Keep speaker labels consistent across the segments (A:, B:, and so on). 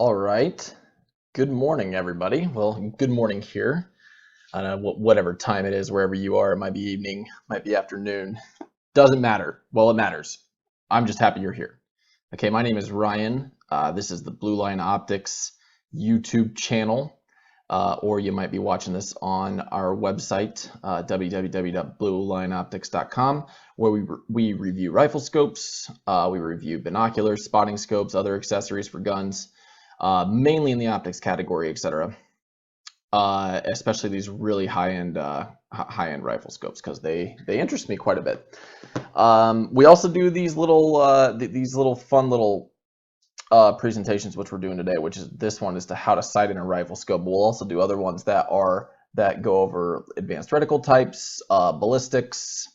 A: All right. Good morning, everybody. Well, good morning here. I don't know whatever time it is, wherever you are. It might be evening, might be afternoon. Doesn't matter. Well, it matters. I'm just happy you're here. Okay, my name is Ryan. This is the Blue Line Optics YouTube channel, or you might be watching this on our website, www.bluelineoptics.com, where we review rifle scopes, we review binoculars, spotting scopes, other accessories for guns. Mainly in the optics category, etc. Especially these really high-end rifle scopes because they interest me quite a bit. We also do these little fun little presentations, which we're doing today. Which is this one is to how to sight in a rifle scope. We'll also do other ones that go over advanced reticle types, ballistics,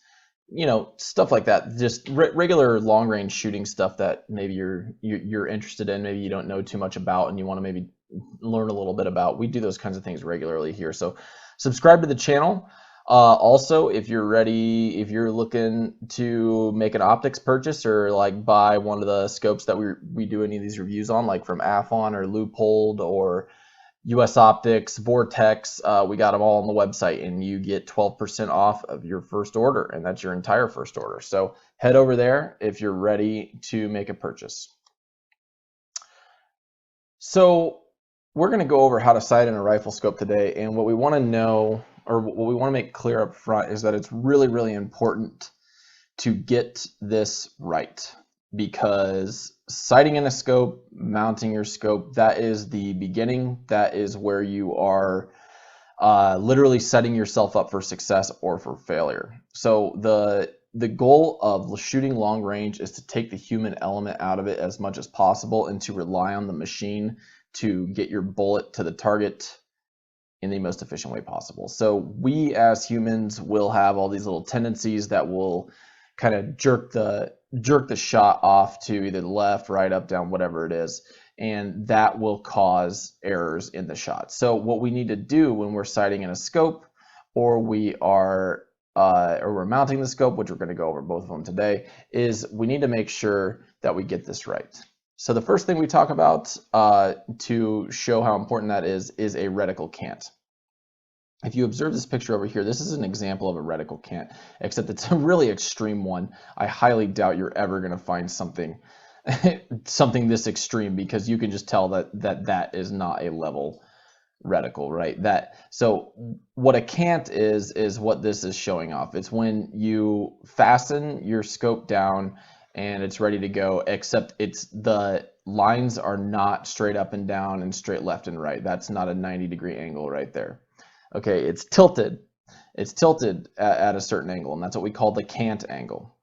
A: stuff like that. Just regular long range shooting stuff that maybe you're interested in, maybe you don't know too much about and you want to maybe learn a little bit about. We do those kinds of things regularly here. So subscribe to the channel. Also, if you're looking to make an optics purchase or like buy one of the scopes that we do any of these reviews on, like from Affon or Leupold or US Optics, Vortex, we got them all on the website, and you get 12% off of your first order, and that's your entire first order. So head over there if you're ready to make a purchase. So we're going to go over how to sight in a rifle scope today, and what we want to know, or what we want to make clear up front, is that it's really, really important to get this right, because sighting in a scope, mounting your scope, that is the beginning. That is where you are literally setting yourself up for success or for failure. So the goal of shooting long range is to take the human element out of it as much as possible and to rely on the machine to get your bullet to the target in the most efficient way possible. So we as humans will have all these little tendencies that will kind of jerk the shot off to either the left, right, up, down, whatever it is, and that will cause errors in the shot. So what we need to do when we're sighting in a scope, or we're mounting the scope, which we're going to go over both of them today, is we need to make sure that we get this right. So the first thing we talk about to show how important that is a reticle cant. If you observe this picture over here, this is an example of a reticle cant, except it's a really extreme one. I highly doubt you're ever going to find something this extreme, because you can just tell that is not a level reticle, right? So what a cant is what this is showing off. It's when you fasten your scope down and it's ready to go, except the lines are not straight up and down and straight left and right. That's not a 90-degree angle right there. Okay, it's tilted. It's tilted at a certain angle, and that's what we call the cant angle.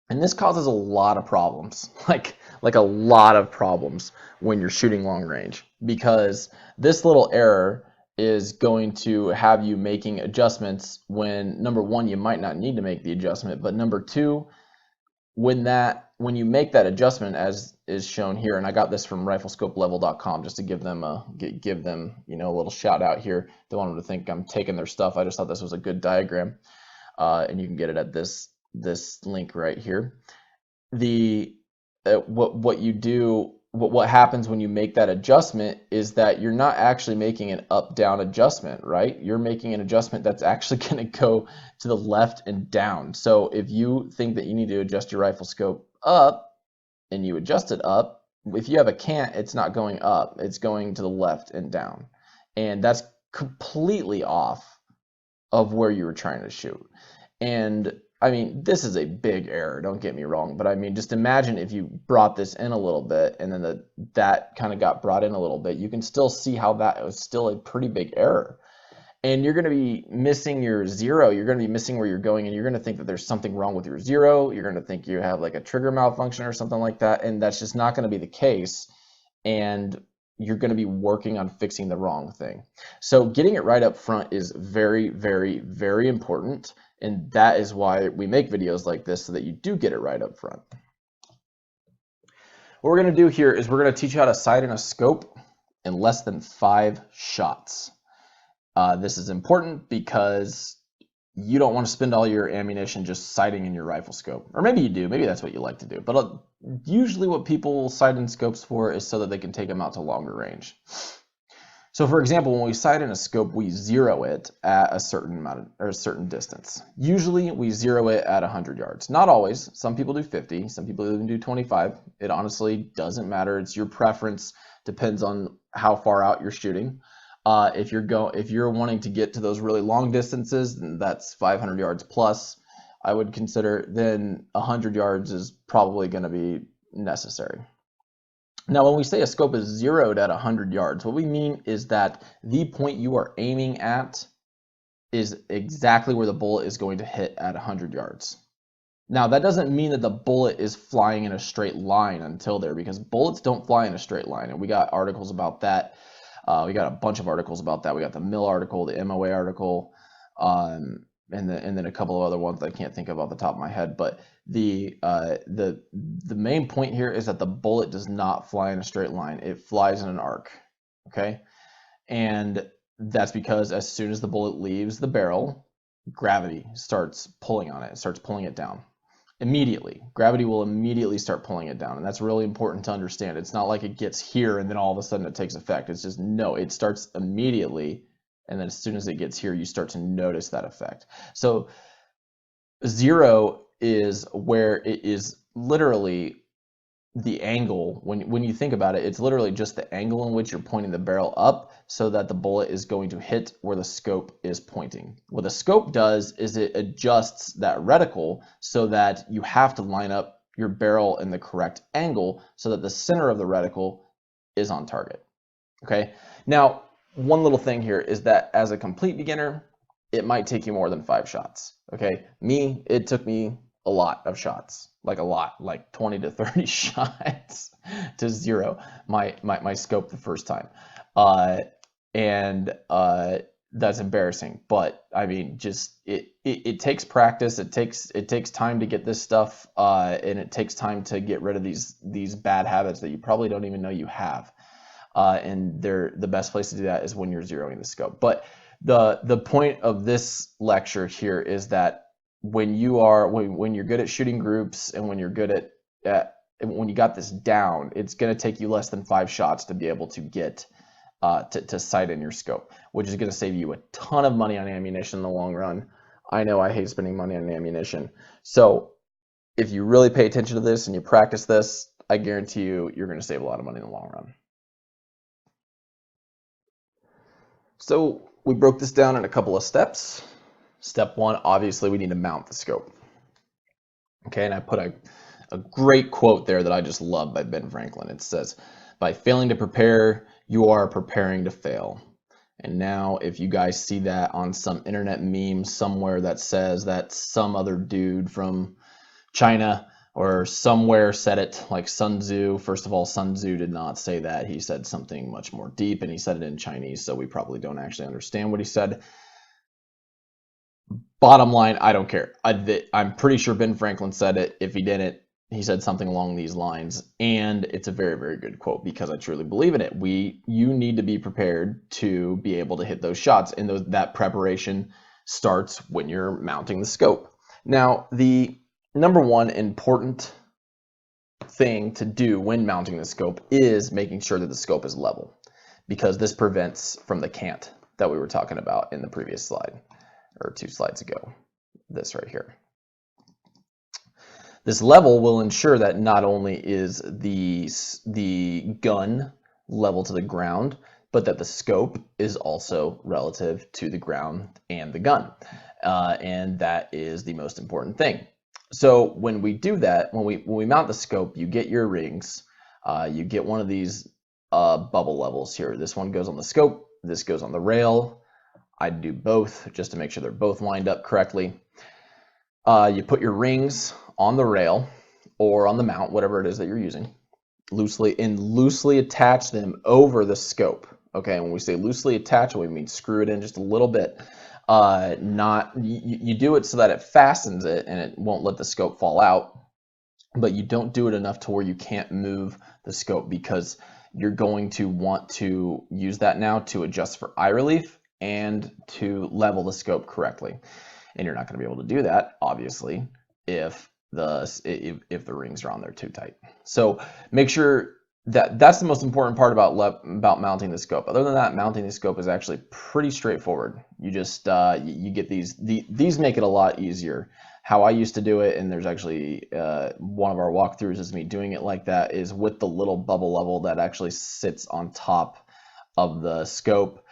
A: And this causes a lot of problems, like a lot of problems when you're shooting long range, because this little error is going to have you making adjustments when, number one, you might not need to make the adjustment, but number two, when you make that adjustment, as is shown here, and I got this from riflescopelevel.com just to give them a little shout out here. Don't want them to think I'm taking their stuff. I just thought this was a good diagram, and you can get it at this link right here. What happens when you make that adjustment is that you're not actually making an up-down adjustment, right? You're making an adjustment that's actually going to go to the left and down. So if you think that you need to adjust your rifle scope up and you adjust it up, if you have a cant, it's not going up, it's going to the left and down. And that's completely off of where you were trying to shoot. And I mean, this is a big error, don't get me wrong, but I mean, just imagine if you brought this in a little bit and then that kind of got brought in a little bit, you can still see how that was still a pretty big error. And you're going to be missing your zero, you're going to be missing where you're going, and you're going to think that there's something wrong with your zero, you're going to think you have like a trigger malfunction or something like that, and that's just not going to be the case, and you're going to be working on fixing the wrong thing. So getting it right up front is very, very, very important. And that is why we make videos like this, so that you do get it right up front. What we're going to do here is we're going to teach you how to sight in a scope in less than 5 shots. This is important because you don't want to spend all your ammunition just sighting in your rifle scope. Or maybe you do, maybe that's what you like to do. But usually what people sight in scopes for is so that they can take them out to longer range. So for example, when we sight in a scope, we zero it at a certain amount or a certain distance. Usually we zero it at 100 yards. Not always. Some people do 50, some people even do 25. It honestly doesn't matter. It's your preference. Depends on how far out you're shooting. If you're wanting to get to those really long distances, then that's 500 yards plus, I would consider, then 100 yards is probably going to be necessary. Now, when we say a scope is zeroed at 100 yards, what we mean is that the point you are aiming at is exactly where the bullet is going to hit at 100 yards. Now, that doesn't mean that the bullet is flying in a straight line until there, because bullets don't fly in a straight line, and we got articles about that. We got a bunch of articles about that. We got the Mill article, the MOA article, and then a couple of other ones that I can't think of off the top of my head. But the main point here is that the bullet does not fly in a straight line. It flies in an arc, okay? And that's because as soon as the bullet leaves the barrel, gravity starts pulling on it. It starts pulling it down. Immediately. Gravity will immediately start pulling it down, and that's really important to understand. It's not like it gets here and then all of a sudden it takes effect. It's just, no, it starts immediately, and then as soon as it gets here, you start to notice that effect. So zero is where it is literally the angle. When you think about it, it's literally just the angle in which you're pointing the barrel up so that the bullet is going to hit where the scope is pointing. What the scope does is it adjusts that reticle so that you have to line up your barrel in the correct angle so that the center of the reticle is on target. Okay. Now, one little thing here is that as a complete beginner, it might take you more than 5 shots. Okay. It took me a lot of shots, like 20 to 30 shots to zero my scope the first time. That's embarrassing, but I mean, just it takes practice. It takes time to get this stuff, and it takes time to get rid of these bad habits that you probably don't even know you have. And the best place to do that is when you're zeroing the scope. But the point of this lecture here is that when you're good at shooting groups, and when you're good when you got this down, it's going to take you less than 5 shots to be able to get to sight in your scope, which is going to save you a ton of money on ammunition in the long run. I know I hate spending money on ammunition. So if you really pay attention to this and you practice this, I guarantee you're going to save a lot of money in the long run. So we broke this down in a couple of steps. Step 1, obviously we need to mount the scope. Okay, and I put a great quote there that I just love by Ben Franklin. It says, "By failing to prepare, you are preparing to fail." And now if you guys see that on some internet meme somewhere that says that some other dude from China or somewhere said it, like Sun Tzu. First of all, Sun Tzu did not say that. He said something much more deep, and he said it in Chinese, so we probably don't actually understand what he said. Bottom line, I don't care. I'm pretty sure Ben Franklin said it. If he didn't, he said something along these lines, and it's a very, very good quote because I truly believe in it. You need to be prepared to be able to hit those shots, and that preparation starts when you're mounting the scope. Now, the number one important thing to do when mounting the scope is making sure that the scope is level, because this prevents from the cant that we were talking about in the previous slide, or 2 slides ago, this right here. This level will ensure that not only is the gun level to the ground, but that the scope is also relative to the ground and the gun. And that is the most important thing. So when we do that, when we mount the scope, you get your rings, you get one of these bubble levels here. This one goes on the scope, this goes on the rail. I do both just to make sure they're both lined up correctly. You put your rings on the rail or on the mount, whatever it is that you're using, loosely attach them over the scope. Okay, when we say loosely attach, we mean screw it in just a little bit. You do it so that it fastens it and it won't let the scope fall out, but you don't do it enough to where you can't move the scope, because you're going to want to use that now to adjust for eye relief and to level the scope correctly. And you're not going to be able to do that, obviously, if the rings are on there too tight. So make sure that's the most important part about mounting the scope. Other than that, mounting the scope is actually pretty straightforward. You just you get these make it a lot easier. How I used to do it, and there's actually one of our walkthroughs is me doing it like that, is with the little bubble level that actually sits on top of the scope.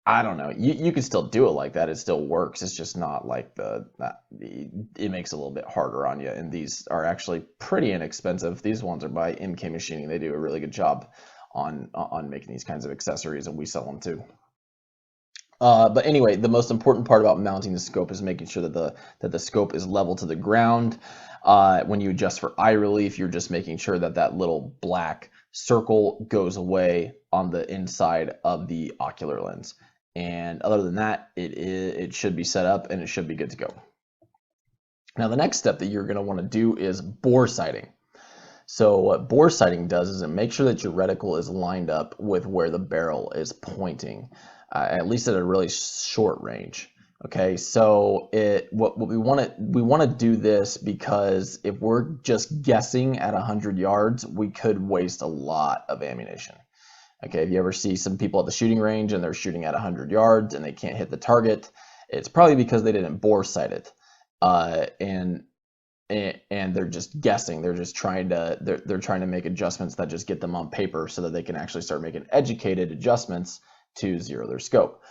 A: I don't know. You can still do it like that. It still works. It's just not like it makes it a little bit harder on you. And these are actually pretty inexpensive. These ones are by MK Machining. They do a really good job on making these kinds of accessories, and we sell them too. But anyway, the most important part about mounting the scope is making sure that the scope is level to the ground. When you adjust for eye relief, you're just making sure that that little black circle goes away on the inside of the ocular lens. And other than that, it should be set up and it should be good to go. Now, the next step that you're going to want to do is bore sighting. So what bore sighting does is it makes sure that your reticle is lined up with where the barrel is pointing, at least at a really short range. Okay, so what we want to do this because if we're just guessing at 100 yards, we could waste a lot of ammunition. Okay, if you ever see some people at the shooting range and they're shooting at 100 yards and they can't hit the target, it's probably because they didn't bore sight it, and they're just guessing. They're just trying to make adjustments that just get them on paper so that they can actually start making educated adjustments to zero their scope.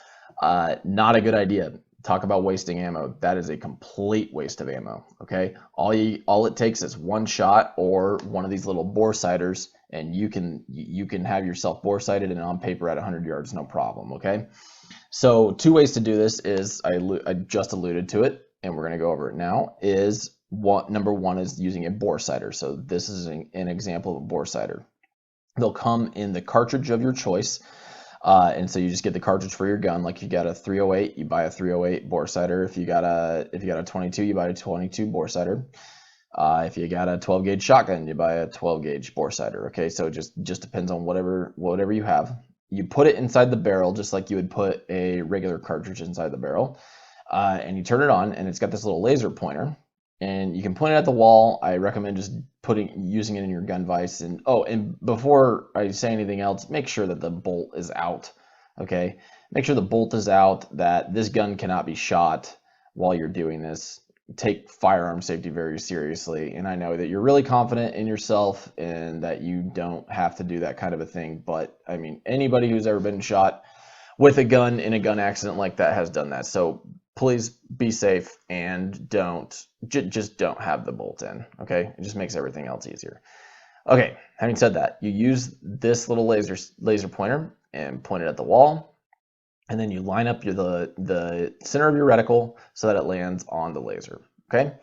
A: Not a good idea. Talk about wasting ammo. That is a complete waste of ammo. Okay, all it takes is one shot or one of these little bore sighters, and you can have yourself bore sighted and on paper at 100 yards, no problem. Okay, so two ways to do this is I just alluded to it, and we're going to go over it now. Number one is using a bore sighter. So this is an example of a bore sighter. They'll come in the cartridge of your choice. And so you just get the cartridge for your gun. Like you got a 308, you buy a 308 bore sighter. If you got a 22, you buy a 22 bore sighter. If you got a 12 gauge shotgun, you buy a 12 gauge bore sighter. Okay, so it just depends on whatever you have. You put it inside the barrel just like you would put a regular cartridge inside the barrel, and you turn it on, and it's got this little laser pointer. And you can point it at the wall. I recommend just using it in your gun vise. And and before I say anything else, make sure that the bolt is out. Okay, make sure the bolt is out. That this gun cannot be shot while you're doing this. Take firearm safety very seriously. And I know that you're really confident in yourself and that you don't have to do that kind of a thing. But I mean, anybody who's ever been shot with a gun in a gun accident like that has done that. So please be safe and just don't have the bolt in. Okay, it just makes everything else easier. Okay, having said that, you use this little laser pointer and point it at the wall, and then you line up the center of your reticle so that it lands on the laser. Okay,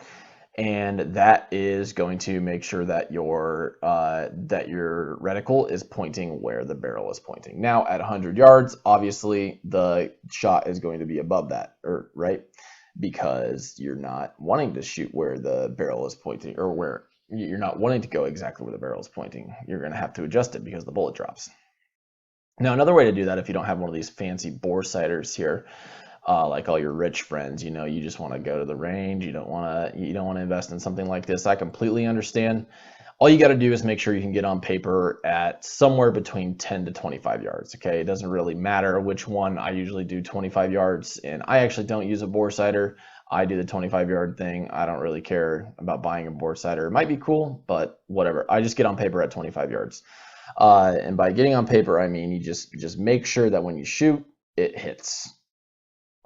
A: and that is going to make sure that your reticle is pointing where the barrel is pointing. Now at 100 yards, obviously the shot is going to be above that, right? Because you're not wanting to shoot where the barrel is pointing, or where you're not wanting to go exactly where the barrel is pointing. You're going to have to adjust it because the bullet drops. Now another way to do that, if you don't have one of these fancy bore sighters here, like all your rich friends, you just want to go to the range. You don't want to invest in something like this. I completely understand. All you got to do is make sure you can get on paper at somewhere between 10 to 25 yards. Okay, it doesn't really matter which one. I usually do 25 yards, and I actually don't use a bore sighter. I do the 25-yard thing. I don't really care about buying a bore sighter. It might be cool, but whatever. I just get on paper at 25 yards. And by getting on paper, I mean you just make sure that when you shoot, it hits.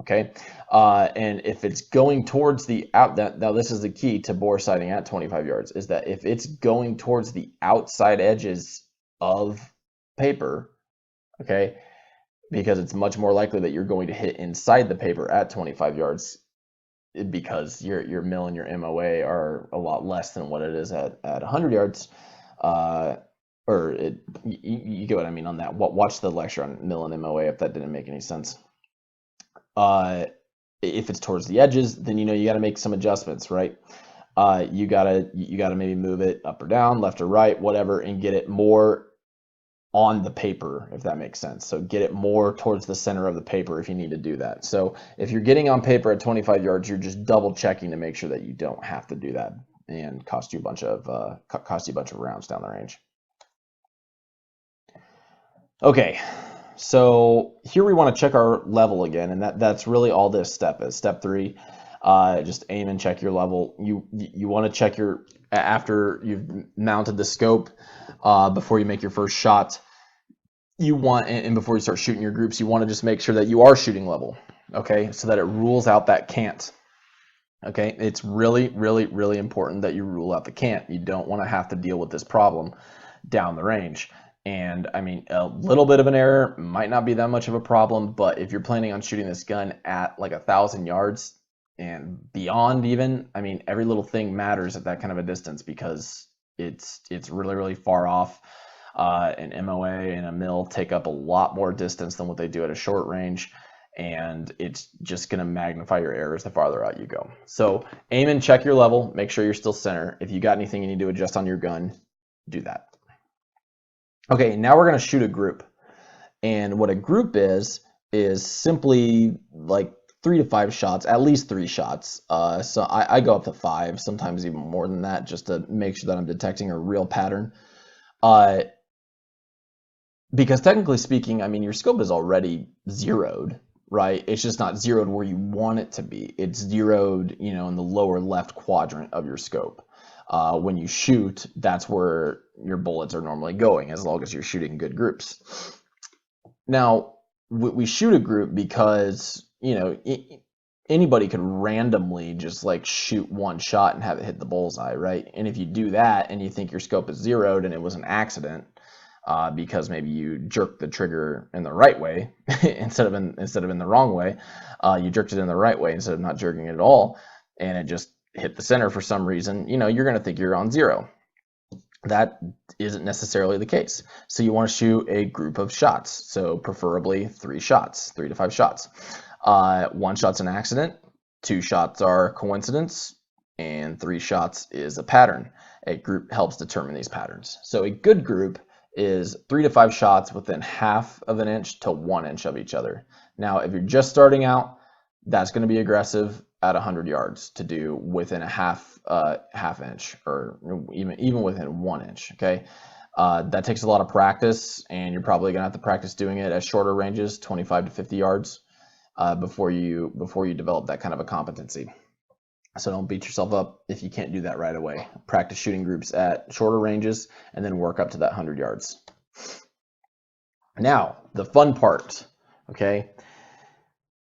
A: Okay, and if it's going towards the now this is the key to bore sighting at 25 yards, is that if it's going towards the outside edges of paper, okay, because it's much more likely that you're going to hit inside the paper at 25 yards, because your mil and your MOA are a lot less than what it is at 100 yards. You get what I mean on that. Watch the lecture on mil and MOA if that didn't make any sense. If it's towards the edges, then you got to make some adjustments, right? You gotta maybe move it up or down, left or right, whatever, and get it more on the paper, if that makes sense. So get it more towards the center of the paper if you need to do that. So if you're getting on paper at 25 yards, you're just double checking to make sure that you don't have to do that and cost you a bunch of rounds down the range. Okay, so here we want to check our level again, and that's really all this step is. Step 3, just aim and check your level. You want to check your, after you've mounted the scope, before you make your first shot, you want, and before you start shooting your groups, you want to just make sure that you are shooting level, okay, so that it rules out that can't. Okay, it's really, really, really important that you rule out the can't. You don't want to have to deal with this problem down the range. And I mean, a little bit of an error might not be that much of a problem, but if you're planning on shooting this gun at like 1,000 yards and beyond even, I mean, every little thing matters at that kind of a distance because it's really, really far off. An MOA and a MIL take up a lot more distance than what they do at a short range, and it's just going to magnify your errors the farther out you go. So aim and check your level, make sure you're still center. If you got anything you need to adjust on your gun, do that. Okay, now we're going to shoot a group. And what a group is simply like 3 to 5 shots, at least 3 shots. So I go up to 5, sometimes even more than that, just to make sure that I'm detecting a real pattern. Because technically speaking, I mean, your scope is already zeroed, right? It's just not zeroed where you want it to be. It's zeroed, you know, in the lower left quadrant of your scope. When you shoot, that's where your bullets are normally going, as long as you're shooting good groups. Now, we shoot a group because, you know, anybody could randomly just like shoot one shot and have it hit the bullseye, right? And if you do that and you think your scope is zeroed and it was an accident, because maybe you jerked the trigger in the right way instead of in the wrong way, you jerked it in the right way instead of not jerking it at all, and it just hit the center for some reason, you know, you're going to think you're on zero. That isn't necessarily the case. So you want to shoot a group of shots. So preferably 3 shots, 3 to 5 shots. 1 shot's an accident, 2 shots are coincidence, and 3 shots is a pattern. A group helps determine these patterns. So a good group is 3 to 5 shots within 1/2 of an inch to 1 inch of each other. Now, if you're just starting out, that's going to be aggressive at 100 yards to do within a half inch, or even within 1 inch. Okay, that takes a lot of practice, and you're probably going to have to practice doing it at shorter ranges, 25 to 50 yards, before you develop that kind of a competency. So don't beat yourself up if you can't do that right away. Practice shooting groups at shorter ranges and then work up to that 100 yards. Now, the fun part, okay?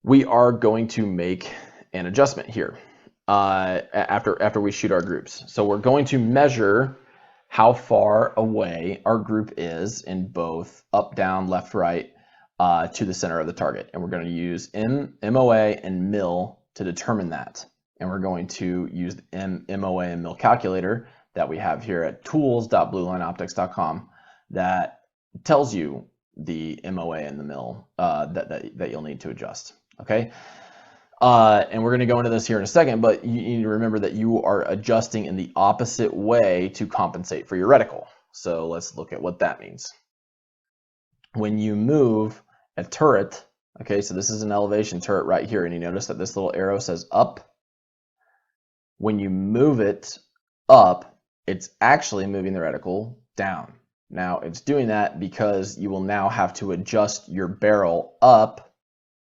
A: We are going to make an adjustment here after we shoot our groups. So we're going to measure how far away our group is in both up, down, left, right to the center of the target. And we're going to use MOA and MIL to determine that. And we're going to use the MOA and MIL calculator that we have here at tools.bluelineoptics.com that tells you the MOA and the MIL that you'll need to adjust. Okay, and we're going to go into this here in a second, but you need to remember that you are adjusting in the opposite way to compensate for your reticle. So let's look at what that means. When you move a turret, okay, so this is an elevation turret right here, and you notice that this little arrow says up. When you move it up, it's actually moving the reticle down. Now, it's doing that because you will now have to adjust your barrel up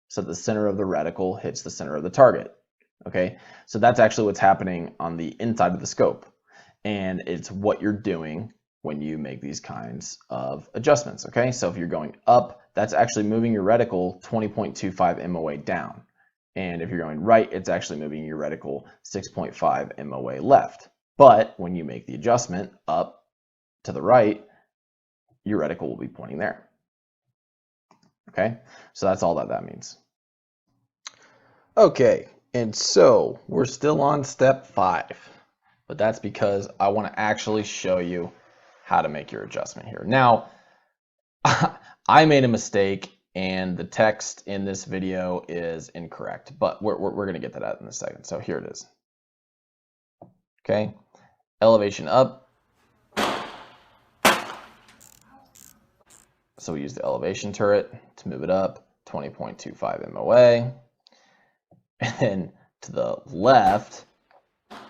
A: so the center of the reticle hits the center of the target. Okay, so that's actually what's happening on the inside of the scope, and it's what you're doing when you make these kinds of adjustments. Okay, so if you're going up, that's actually moving your reticle 20.25 MOA down. And if you're going right, it's actually moving your reticle 6.5 MOA left. But when you make the adjustment up to the right, your reticle will be pointing there. Okay, so that's all that means. Okay, and so we're still on step 5, but that's because I want to actually show you how to make your adjustment here. Now, I made a mistake, and the text in this video is incorrect, but we're going to get to that in a second. So here it is. Okay, elevation up, So we use the elevation turret to move it up 20.25 MOA. And then to the left,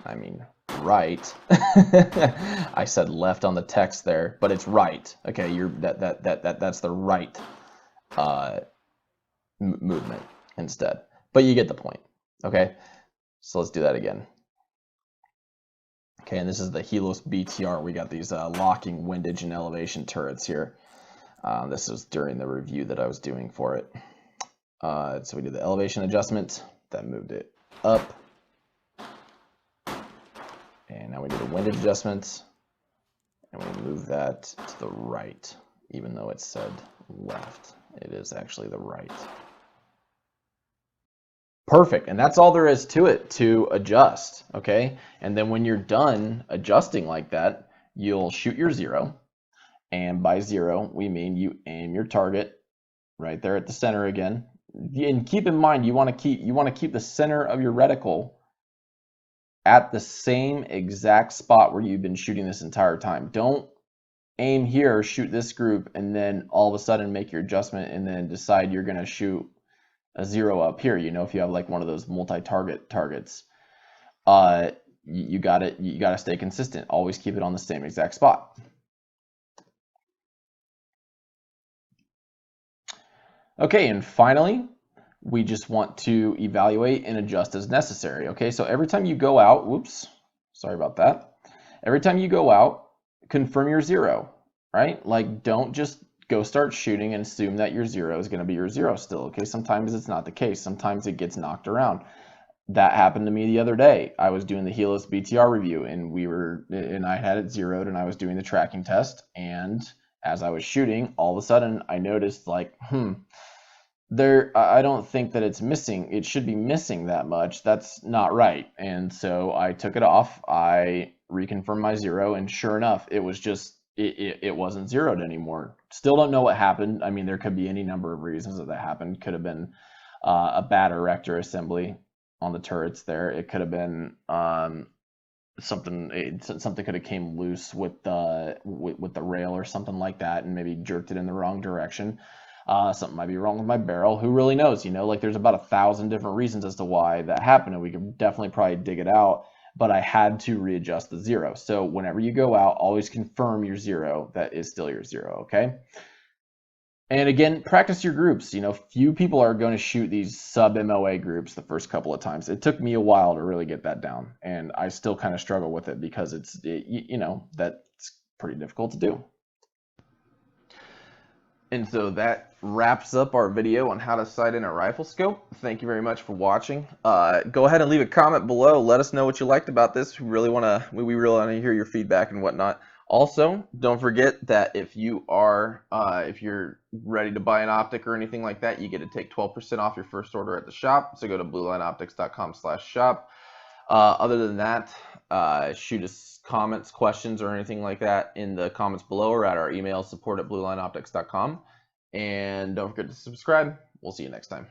A: I mean right. I said left on the text there, but it's right. Okay, that's the right movement instead. But you get the point. Okay, so let's do that again. Okay, and this is the Helios BTR. We got these locking windage and elevation turrets here. This was during the review that I was doing for it. So we did the elevation adjustment, that moved it up. And now we do the windage adjustments, and we move that to the right, even though it said left. It is actually the right. Perfect, and that's all there is to it to adjust, okay? And then when you're done adjusting like that, you'll shoot your 0, and by 0, we mean you aim your target right there at the center again. And keep in mind, you want to keep the center of your reticle at the same exact spot where you've been shooting this entire time. Don't aim here, shoot this group, and then all of a sudden make your adjustment and then decide you're going to shoot a 0 up here. You know, if you have like one of those multi-target targets, you got to stay consistent. Always keep it on the same exact spot. Okay, and finally, we just want to evaluate and adjust as necessary. Okay, so every time you go out, whoops, sorry about that. Every time you go out, confirm your 0, right? Like, don't just go start shooting and assume that your 0 is going to be your 0 still. Okay, sometimes it's not the case. Sometimes it gets knocked around. That happened to me the other day. I was doing the Helios BTR review, and I had it zeroed, and I was doing the tracking test. And as I was shooting, all of a sudden I noticed, like, I don't think that it's missing. It should be missing that much. That's not right. And so I took it off. I reconfirmed my 0, and sure enough, it was just it wasn't zeroed anymore. Still don't know what happened. I mean, there could be any number of reasons that happened. Could have been a bad erector assembly on the turrets there. It could have been something could have came loose with the rail or something like that, and maybe jerked it in the wrong direction. Something might be wrong with my barrel. Who really knows? You know, like there's about 1,000 different reasons as to why that happened, and we could definitely probably dig it out. But I had to readjust the 0. So whenever you go out, always confirm your 0 that is still your 0. Okay. And again, practice your groups. You know, few people are going to shoot these sub MOA groups the first couple of times. It took me a while to really get that down, and I still kind of struggle with it because you know, that's pretty difficult to do. And so that wraps up our video on how to sight in a rifle scope. Thank you very much for watching. Go ahead and leave a comment below. Let us know what you liked about this. We really want to hear your feedback and whatnot. Also, don't forget that if you're ready to buy an optic or anything like that, you get to take 12% off your first order at the shop. So go to bluelineoptics.com/shop. Other than that, shoot us comments, questions, or anything like that in the comments below or at our email support@bluelineoptics.com. And don't forget to subscribe. We'll see you next time.